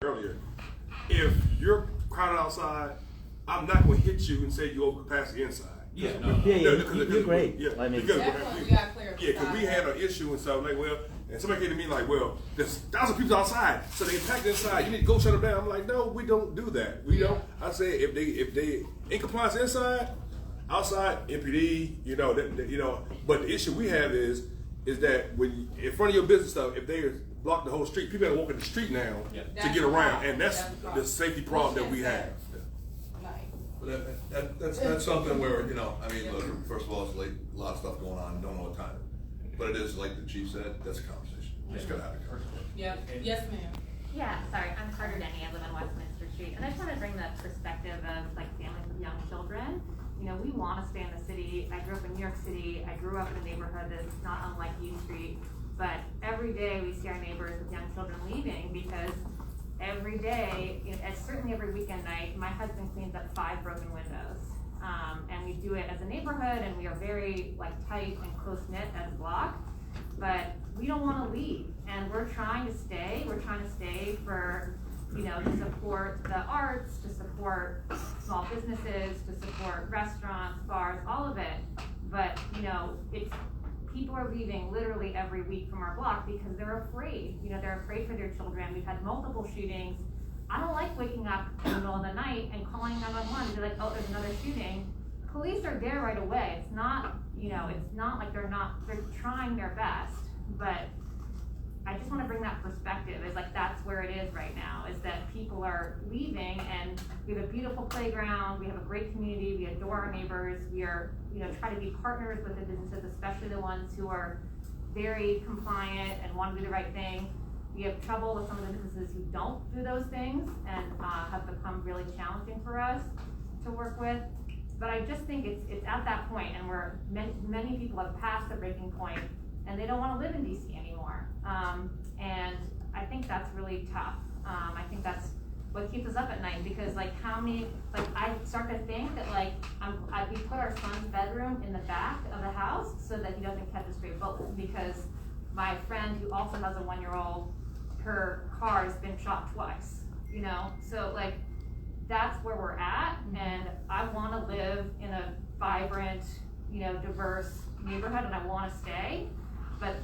earlier, if you're crowded outside, I'm not going to hit you and say you over capacity inside. Yeah, you're great. Yeah, I mean, because we got clear. yeah, because we had an issue and stuff like, well, and somebody came to me like, well, there's thousands of people outside, so they packed inside. You need to go shut them down. I'm like, no, we don't do that. We don't. I say if they in compliance inside, outside MPD, But the issue we have is that when in front of your business stuff, if they block the whole street, people got to walk in the street now to get around, and that's the safety problem that we have. But that's something where, look, first of all, it's late, a lot of stuff going on, don't know what time. But it is, like the chief said, that's a conversation. We just gotta have a conversation. Yeah. Yes, ma'am. Yeah, sorry, I'm Carter Denny, I live on Westminster Street, and I just want to bring the perspective of like families with young children. We want to stay in the city. I grew up in New York City. I grew up in a neighborhood that's not unlike U Street, but every day we see our neighbors with young children leaving because every day, and certainly every weekend night, my husband cleans up 5 broken windows. And we do it as a neighborhood, and we are very tight and close-knit as a block, but we don't want to leave, and we're trying to stay. We're trying to stay for, to support the arts, to support small businesses, to support restaurants, bars, all of it, but, people are leaving literally every week from our block because they're afraid. They're afraid for their children. We've had multiple shootings. I don't like waking up in the middle of the night and calling 911 and be like, oh, there's another shooting. Police are there right away. It's not, it's not like they're trying their best, but I just want to bring that perspective is that's where it is right now, is that people are leaving, and we have a beautiful playground, we have a great community, we adore our neighbors, we are, try to be partners with the businesses, especially the ones who are very compliant and want to do the right thing. We have trouble with some of the businesses who don't do those things and have become really challenging for us to work with. But I just think it's at that point, and where many people have passed the breaking point, and they don't want to live in DC anymore. And I think that's really tough. I think that's what keeps us up at night, because how many, I start to think that we put our son's bedroom in the back of the house so that he doesn't catch a stray bullet, because my friend who also has a 1-year-old, her car has been shot twice, so that's where we're at, and I want to live in a vibrant, diverse neighborhood, and I want to stay, but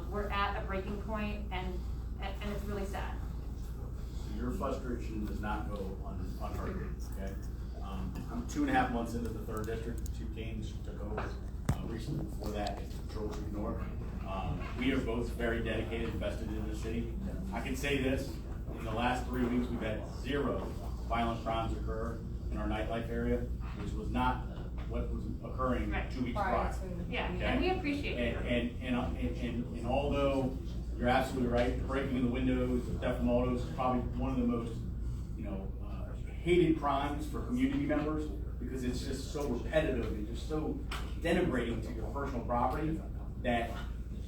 we're at a breaking point, and it's really sad. So your frustration does not go unheard, okay? I'm 2.5 months into the 3rd district. Chief Gaines took over recently. Before that, it's Control Street North. We are both very dedicated and vested in the city. I can say this: in the last 3 weeks, we've had 0 violent crimes occur in our nightlife area, which was not what was occurring 2 weeks prior. Yeah, okay? and we appreciate it. And although you're absolutely right, breaking in the windows, theft from autos is probably one of the most, hated crimes for community members, because it's just so repetitive and just so denigrating to your personal property that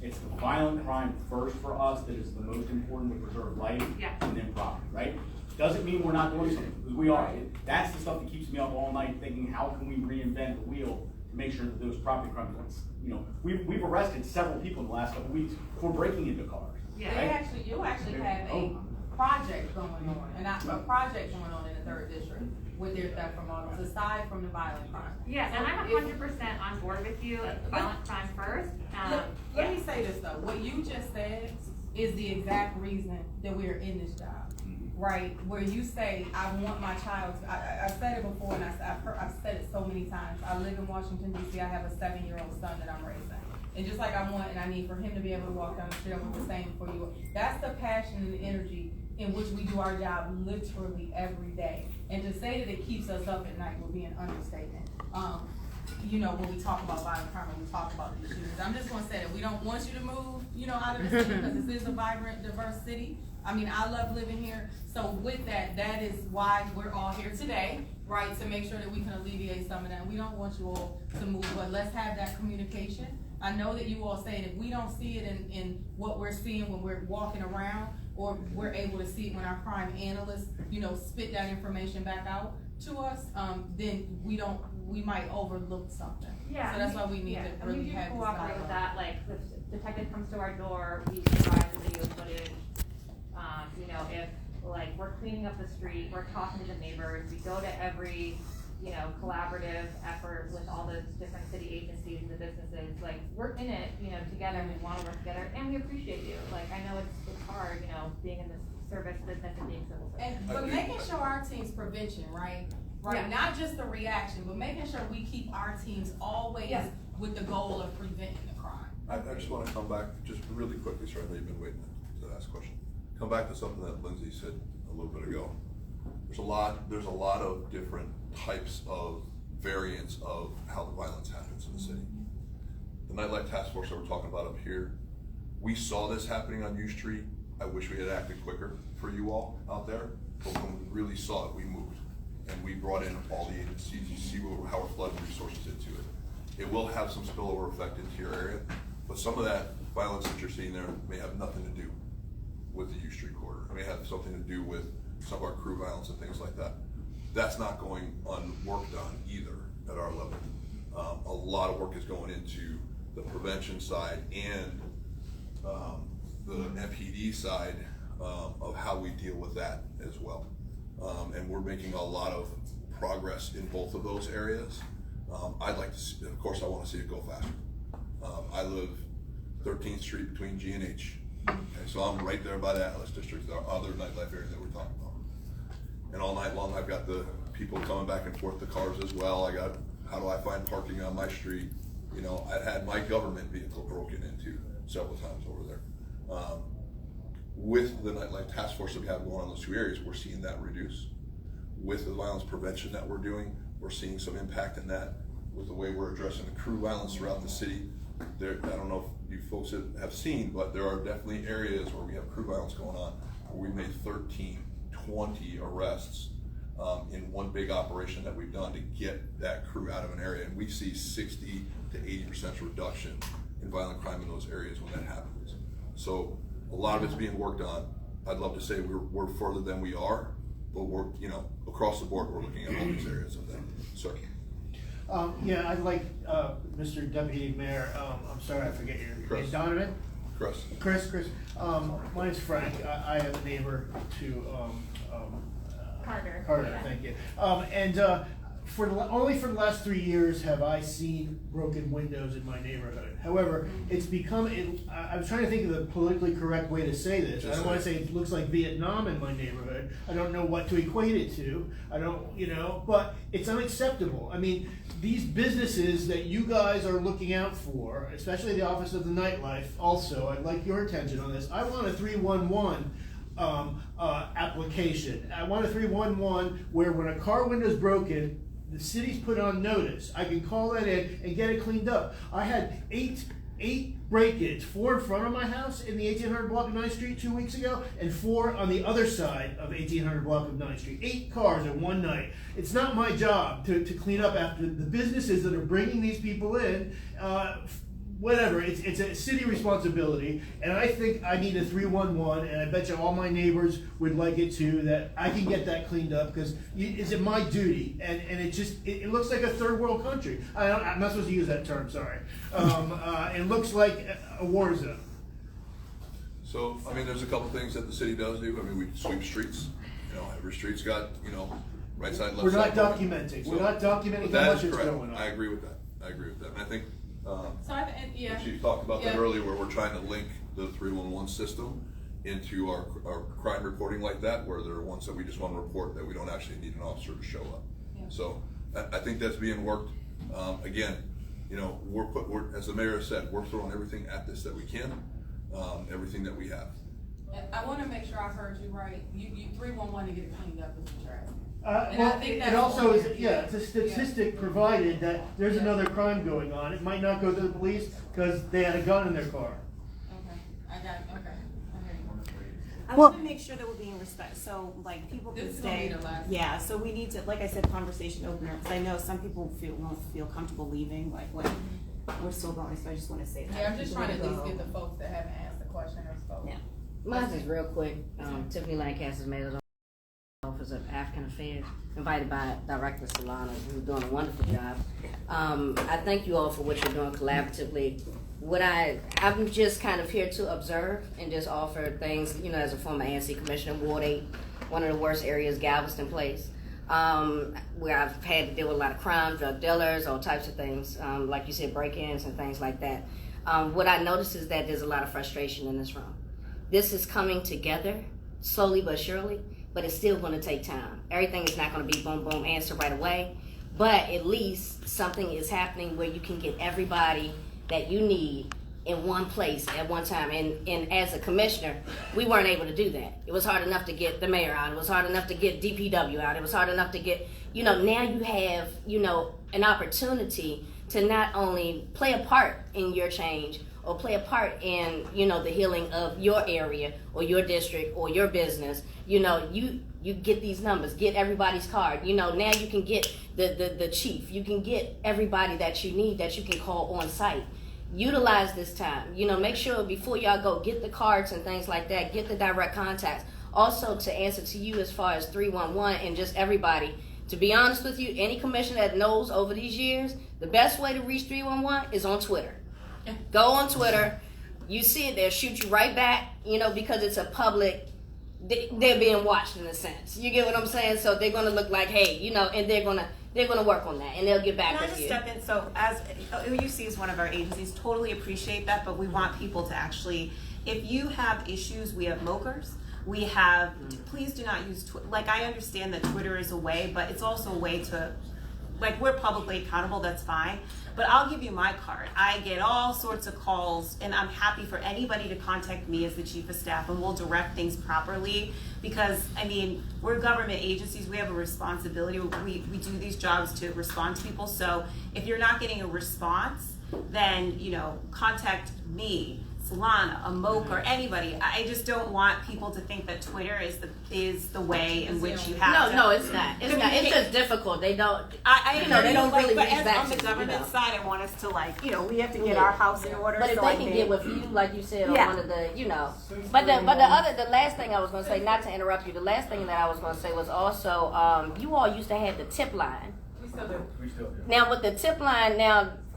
it's the violent crime first for us that is the most important to preserve life and then property, right? Doesn't mean we're not doing something, because we are. That's the stuff that keeps me up all night thinking, how can we reinvent the wheel to make sure that those property crimes, we've arrested several people in the last couple of weeks for breaking into cars. Yeah. Right? You actually have a project going on, and a project going on in the 3rd district with their theft from autos, aside from the violent crime. Yeah, and I'm 100% on board with you. Violent crime first. Let me say this though. What you just said is the exact reason that we are in this job, right? Where you say, I want my child to, I said it before, and I've said it so many times. I live in Washington, D.C. I have a 7-year-old son that I'm raising. And just like I want and I need for him to be able to walk down the street, I want the same for you. That's the passion and the energy in which we do our job literally every day. And to say that it keeps us up at night would be an understatement. When we talk about violent crime, when we talk about these shootings, I'm just going to say that we don't want you to move, out of the city, because this is a vibrant, diverse city. I mean, I love living here. So with that is why we're all here today, right? To make sure that we can alleviate some of that. We don't want you all to move, but let's have that communication. I know that you all say that if we don't see it in what we're seeing when we're walking around, or we're able to see it when our crime analysts, spit that information back out to us, then we might overlook something. Yeah. So that's why we need to really have this cooperate with dialogue. that. The detective comes to our door, we provide the video footage. If like, we're cleaning up the street, we're talking to the neighbors, we go to every, you know, collaborative effort with all the different city agencies and the businesses, like, we're in it, you know, together, and we wanna work together, and we appreciate you. Like, I know it's hard, you know, being in this service business and being civil service. But making sure our team's prevention, right? Right, Yeah. not just the reaction, but making sure we keep our teams always Yeah. with the goal of preventing the crime. I just wanna come back just really quickly, sir, I know you've been waiting to ask a question. Come back to something that Lindsay said a little bit ago. There's a lot of different types of variants of how the violence happens in the city. The NightLife task force that we're talking about up here, we saw this happening on U Street. I wish we had acted quicker for you all out there, but when we really saw it, we moved. And we brought in all the agencies. You see how we're flooding resources into it. It will have some spillover effect into your area, but some of that violence that you're seeing there may have nothing to do with the U Street corridor. It may have something to do with some of our crew violence and things like that. That's not going unworked on either at our level. A lot of work is going into the prevention side and the MPD side of how we deal with that as well. And we're making a lot of progress in both of those areas. I'd like to see, of course, I want to see it go faster. I live 13th Street between G and H. Okay, so I'm right there by the Atlas District, the other nightlife area that we're talking about. And all night long, I've got the people coming back and forth, the cars as well. I got, how do I find parking on my street? You know, I had my government vehicle broken into several times over there. With the NightLife task force that we have going on in those two areas, we're seeing that reduce. With the violence prevention that we're doing, we're seeing some impact in that. With the way we're addressing the crew violence throughout the city, there, I don't know if you folks have seen, but there are definitely areas where we have crew violence going on, where we made 13, 20 arrests in one big operation that we've done to get that crew out of an area. And we see 60 to 80% reduction in violent crime in those areas when that happens. So a lot of it's being worked on. I'd love to say we're further than we are, but we're, you know, across the board, we're looking at all these areas of that. Sir. Yeah, I'd like, Mr. Deputy Mayor, I'm sorry, I forget your name, Chris. Donovan? Chris. Chris, my name's Frank, I have a neighbor to, Carter. Carter, Yeah. thank you. And only for the last 3 years have I seen broken windows in my neighborhood. However, it's become, I was trying to think of the politically correct way to say this. I don't want to say it looks like Vietnam in my neighborhood. I don't know what to equate it to. I don't, you know, but it's unacceptable. I mean, these businesses that you guys are looking out for, especially the Office of the Nightlife, also, I'd like your attention on this. I want a 311 application. I want a 311 where when a car window's broken, the city's put on notice. I can call that in and get it cleaned up. I had eight break-ins, 4 in front of my house in the 1800 block of 9th Street 2 weeks ago, and 4 on the other side of 1800 block of 9th Street. 8 cars in one night. It's not my job to clean up after the businesses that are bringing these people in. Whatever, it's a city responsibility, and I think I need a 311, and I bet you all my neighbors would like it too, that I can get that cleaned up, because is it my duty? And it looks like a third world country. I'm not supposed to use that term, sorry. It looks like a war zone. So, I mean, there's a couple things that the city does do. I mean, we sweep streets. You know, every street's got, you know, right side, left side. We're not documenting. We're not documenting how much is going on. I agree with that. And I think, So yeah. the chief talked about that earlier, where we're trying to link the 311 system into our crime reporting like that, where there are ones that we just want to report that we don't actually need an officer to show up. Yeah. So I think that's being worked. Again, you know, we're as the mayor said, we're throwing everything at this that we can, everything that we have. I want to make sure I heard you right. You 311 to get it cleaned up is what you're asking. Well, it also is, it's a statistic provided that there's another crime going on. It might not go to the police because they had a gun in their car. Okay, I got it. Okay, I hear you. I want to make sure that we're being respectful, so like people can This is gonna stay. be the last. Yeah, so we need to, like I said, conversation opener, because I know some people won't feel comfortable leaving, like when we're still going, so I just want to say that. Yeah, I'm just People trying to at least go. get the folks that haven't asked the question or spoken. Yeah. Mine is real quick. Tiffany Lancaster's Mayor's Office of African Affairs, invited by Director Solana, who's doing a wonderful job. I thank you all for what you're doing collaboratively. I'm just kind of here to observe and just offer things, you know, as a former ANC Commissioner, Ward 8, one of the worst areas, Galveston Place, where I've had to deal with a lot of crime, drug dealers, all types of things, like you said, break-ins and things like that. What I noticed is that there's a lot of frustration in this room. This is coming together slowly but surely, but it's still going to take time. Everything is not going to be boom, boom, answer right away, but at least something is happening where you can get everybody that you need in one place at one time. And as a commissioner, we weren't able to do that. It was hard enough to get the mayor out. It was hard enough to get DPW out. It was hard enough to get, now you have, an opportunity to not only play a part in your change or play a part in, the healing of your area or your district or your business. You get these numbers, get everybody's card. Now you can get the chief. You can get everybody that you need that you can call on site. Utilize this time. Make sure before y'all go, get the cards and things like that. Get the direct contacts. Also, to answer to you as far as 311 and just everybody, to be honest with you, any commissioner that knows over these years, the best way to reach 311 is on Twitter. Go on Twitter. You see it, they'll shoot you right back, because it's a public, they're being watched in a sense. You get what I'm saying? So they're going to look like, hey, and they're going to work on that, and they'll get back Can I with just you. step in? So as OUC is one of our agencies, totally appreciate that, but we want people to actually, if you have issues, we have mokers. We have, please do not use Twitter. Like, I understand that Twitter is a way, but it's also a way to, we're publicly accountable, that's fine. But I'll give you my card. I get all sorts of calls, and I'm happy for anybody to contact me as the chief of staff, and we'll direct things properly. Because, we're government agencies. We have a responsibility. We do these jobs to respond to people. So if you're not getting a response, then, contact me, Solana, a Moke, or anybody. I just don't want people to think that Twitter is the way in which you have to. No, it's not. It's not. It's just difficult. They don't. I they don't really reach back on the to government side. I want us to we have to get our house in order. But if so they can get with you, like you said, on Yeah. one of the, But the last thing I was going to say, not to interrupt you, the last thing that I was going to say was also, you all used to have the tip line. We still do. Now with the tip line,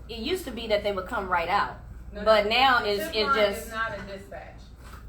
it used to be that they would come right out. But now the it's tip line just is not a dispatch.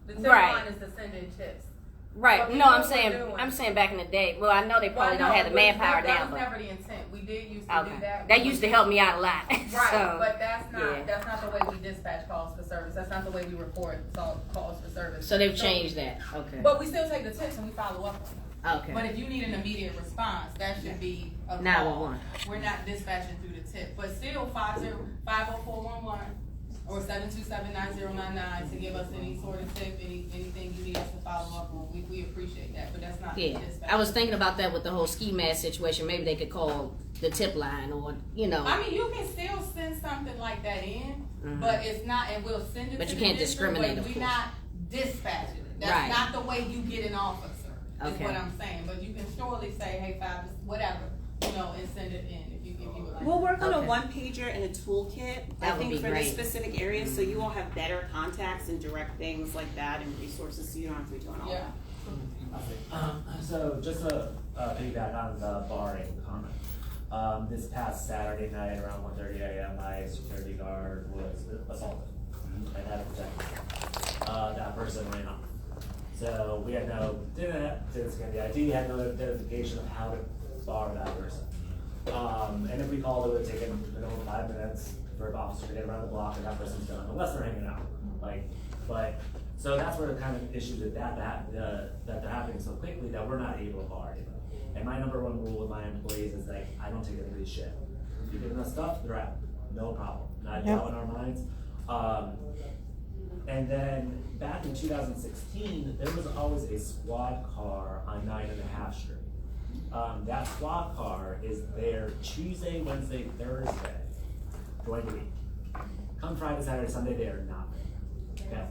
The tip Right. line is to send in tips. right. But we No, know I'm what saying we're doing. I'm saying back in the day. Well, I know they probably don't have the manpower that now, was but never the intent. We did used to do that. that used to help me out a lot. Right, So, but that's not yeah. that's not the way we dispatch calls for service. That's not the way we report calls for service. So they've changed that. Okay. But we still take the tips and we follow up on them. Okay. But if you need an immediate response, that should be a call. 911. We're not dispatching through the tip, but still 50411 or 727-9099 to give us any sort of tip, anything you need us to follow up on. We appreciate that, but that's not Yeah, dispatch. I was thinking about that with the whole ski mask situation. Maybe they could call the tip line, or you can still send something like that in, Mhm. but it's not, and we'll send it But to you the can't district, discriminate, but of we're course. not dispatching it. That's Right. not the way you get an officer, is Okay. what I'm saying. But you can surely say, hey, whatever, and send it in if you would like. We'll work on a Okay. one-pager and a toolkit, That I would think, be for great. this specific area, so you will have better contacts and direct things like that and resources, so you don't have to be doing all Yeah. that. So just to piggyback on the barring comment, this past Saturday night around 1:30 a.m., my security guard was assaulted and had a protective. That person ran off. So we had didn't scan the ID, had no identification of how to bar that person. And if we called, it would have taken 5 minutes for an officer to get around the block and that person's done, unless they're hanging out. So that's where the kind of issue that they're happening so quickly that we're not able to bar anybody. And my number one rule with my employees is that I don't take anybody's shit. If you're giving us stuff, they're out. No problem. Not out in our minds. And then back in 2016, there was always a squad car on 9.5 Street. That squad car is there Tuesday, Wednesday, Thursday during the week. Come Friday, Saturday, Sunday, they are not there. Okay.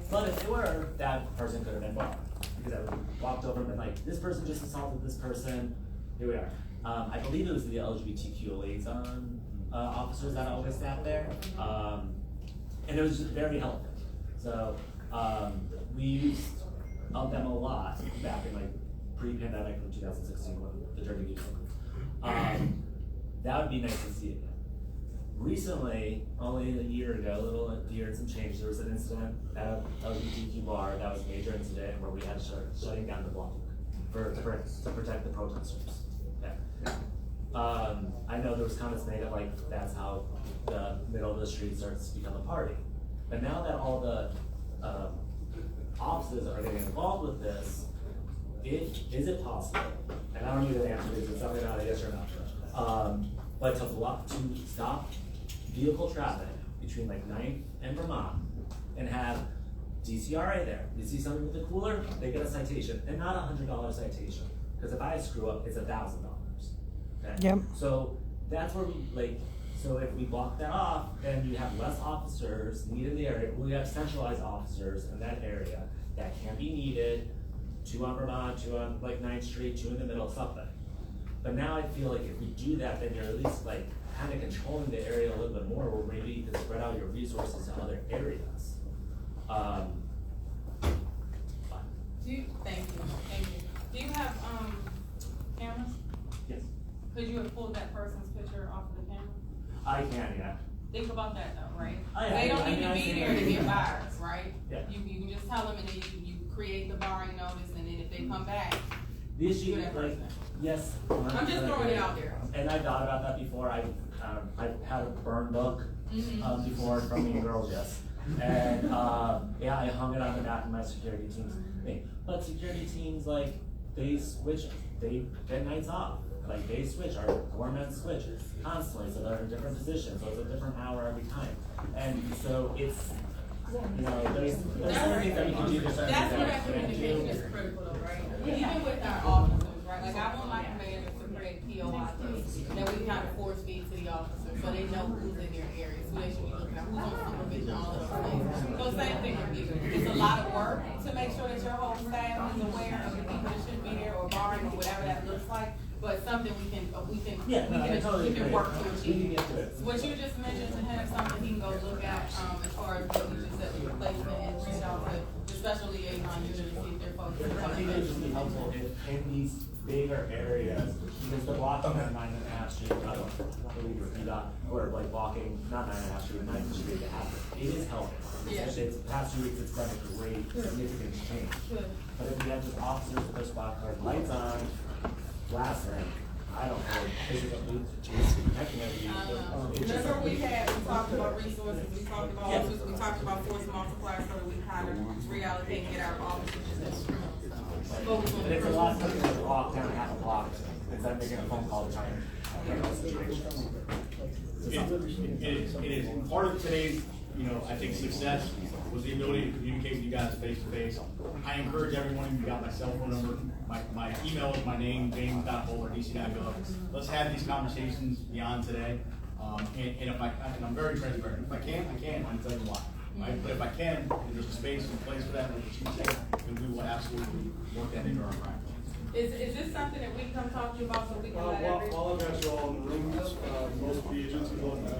But if they were, that person could have been barred. Because I would have walked over and been like, this person just assaulted this person. Here we are. I believe it was the LGBTQ liaison officers that always sat there. And it was just very helpful. So we used them a lot back in pre-pandemic from 2016 when the Dirty Youth. That would be nice to see again. Recently, only a year ago, a little year and some change, there was an incident at LGBTQ bar that was a major incident where we had shutting down the block. to protect the protesters. Yeah. I know there was comments made of like, that's how the middle of the street starts to become a party. But now that all the offices are getting involved with this, is it possible, and I don't need an answer, it's something not a yes or no, but to stop vehicle traffic between like 9th and Vermont and have DCRA there. You see somebody with a cooler, they get a citation, and not $100 citation. Because if I screw up, it's $1,000. Okay? Yep. So that's where so if we block that off, then you have less officers needed in the area. We have centralized officers in that area that can be needed, 2 on Vermont, 2 on like 9th Street, 2 in the middle, something. But now I feel like if we do that, then you're at least like kind of controlling the area a little bit more, where maybe you can spread out your resources to other areas. Thank you. Do you have, cameras? Yes. Could you have pulled that person's picture off of the camera? I can, yeah. Think about that though, right? Oh, yeah, They don't I need to be there to get buyers, right? Yeah. You can just tell them, and then you create the barring notice, and then if they come back, The issue, that like, person. yes. I'm just throwing it out there. And I thought about that before. I've had a burn book before from Mean Girls, yes. And yeah, I hung it on the back of my security team's thing. But security teams, like, they switch, they get nights off. Like, they switch, our foremen switch constantly, so they're in different positions, so it's a different hour every time. And so it's, you know, there's certain things that we can do to That's where that communication is critical though, right? Even with our officers, right? Like, I want my commanders to create POIs that we kind of force feed to the officers, so they know who's in their areas, who they should be looking at, who's on supervision, all of those things. So same thing with you. It's a lot of work to make sure that your whole staff is aware of the people that should be there, or barring, or whatever that looks like. But something we can work to achieve. What you just mentioned, to have something he can go look at, as far as what you just said, the replacement, and reach out to the special liaison unit to see if they're focused. I think it would be helpful if in these bigger areas, because the blocking on 9.5 Street, I don't believe it's not, or like blocking, not 9.5 Street, 9th Street, it is helping. Yeah. It's the past 2 weeks, it's been a great, significant change. Good. But if we have just officers with their spot card, lights on, glass ring, I don't know, physically, protecting everybody. Remember we talked about resources, we talked about officers, we talked about force multipliers, so that we kind of reallocate and get our officers. But it's a lot quicker to walk down half a block instead of making a phone call to try and handle the situation. It is part of today's, I think success was the ability to communicate with you guys face to face. I encourage everyone, you got my cell phone number, my email is my name, james.bowler@dc.gov. Let's have these conversations beyond today. And I'm very transparent. If I can't, I'll tell you why. Right? But if I can, and there's a space and place for that, like the chief said, then we will absolutely work that into our practice. Is this something that we can come talk to you about, so we can let everyone? While I've got you all in the room, most of the agencies will know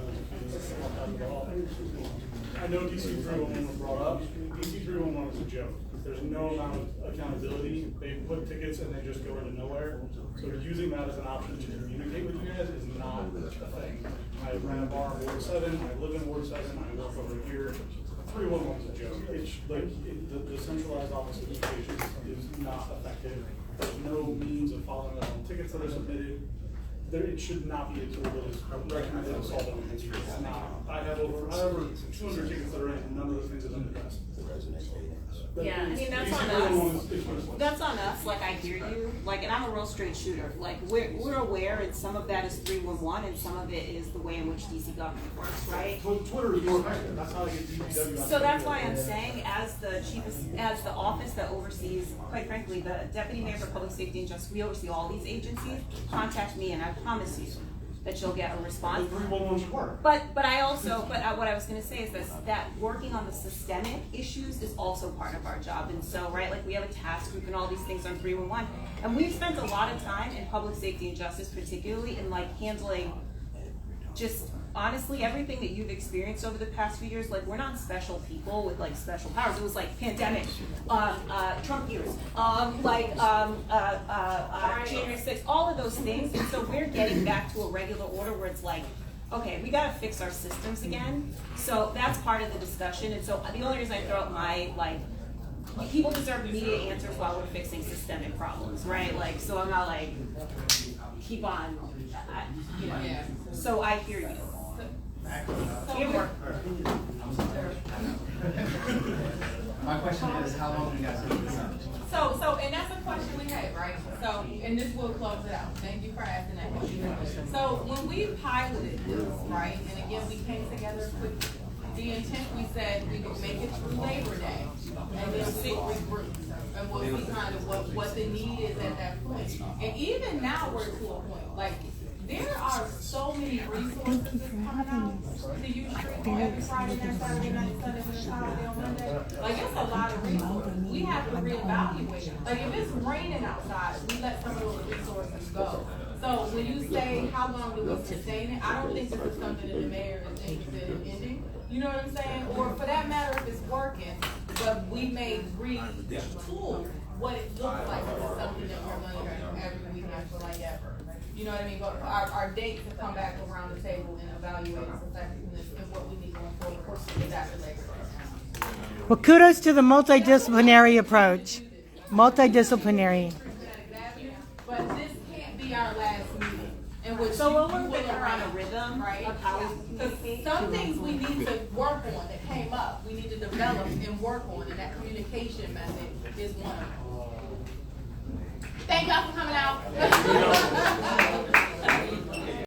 I know DC 311 was brought up. DC 311 is a joke. There's no amount of accountability. They put tickets and they just go into nowhere. So using that as an option to communicate with you guys is not a thing. I ran a bar in Ward 7. I live in Ward 7. I work over here. 311 is a joke. It's like the centralized office of communication is not effective. There's no means of following up on tickets that are submitted. It should not be a tool that is recommended to solve an issue. It's not. I have over 200 tickets that are in, and none of those things have been addressed. Yeah, I mean, that's on us. That's on us, like, I hear you, like, and I'm a real straight shooter. Like, we're aware, and some of that is 311, and some of it is the way in which DC government works, right? Twitter is more effective. That's how I get DPW. So that's why I'm saying, as the office that oversees, quite frankly, the Deputy Mayor for Public Safety and Justice, we oversee all these agencies, contact me, and I promise you that you'll get a response. But what I was gonna say is this, that working on the systemic issues is also part of our job. And so, right, like, we have a task group and all these things on 311. And we've spent a lot of time in public safety and justice, particularly in like handling just honestly everything that you've experienced over the past few years. Like, we're not special people with like special powers. It was like pandemic, Trump years, January 6th, all of those things. And so we're getting back to a regular order where it's like, okay, we gotta fix our systems again. So that's part of the discussion. And so the only reason I throw out my people deserve immediate answers while we're fixing systemic problems, right? Like, so I'm not like, keep on, you know. Yeah. So I hear you. It worked. My question is, how long do you guys think this up? So, and that's a question we had, right? So, and this will close it out. Thank you for asking that question. So, when we piloted this, right, and again, we came together quickly. The intent, we said we would make it through Labor Day, and then sit with groups, and we'll see kind of what the need is at that point. And even now, we're to a point, like, there are so many resources that's coming out to use street on every Friday night, Saturday night, Sunday, and it's holiday on Monday. Like, it's a lot of resources. We have to reevaluate. Like, if it's raining outside, we let some of those resources go. So when you say, how long do we sustain it, I don't think this is something that the mayor is interested in ending. You know what I'm saying? Or for that matter, if it's working, but we may retool what it looks like if it's something that we're gonna do every weekend for like ever. You know what I mean? But our dates have come back around the table and evaluate its effectiveness and what we need going forward. Of course, it's after Labor Day. Well, kudos to the multidisciplinary approach. Multidisciplinary. But this can't be our last meeting. And what So you we'll work will with around a arrange, rhythm right? of how we Because communicate. some things we need to work on that came up, we need to develop and work on, and that communication method is one of them. Thank y'all for coming out.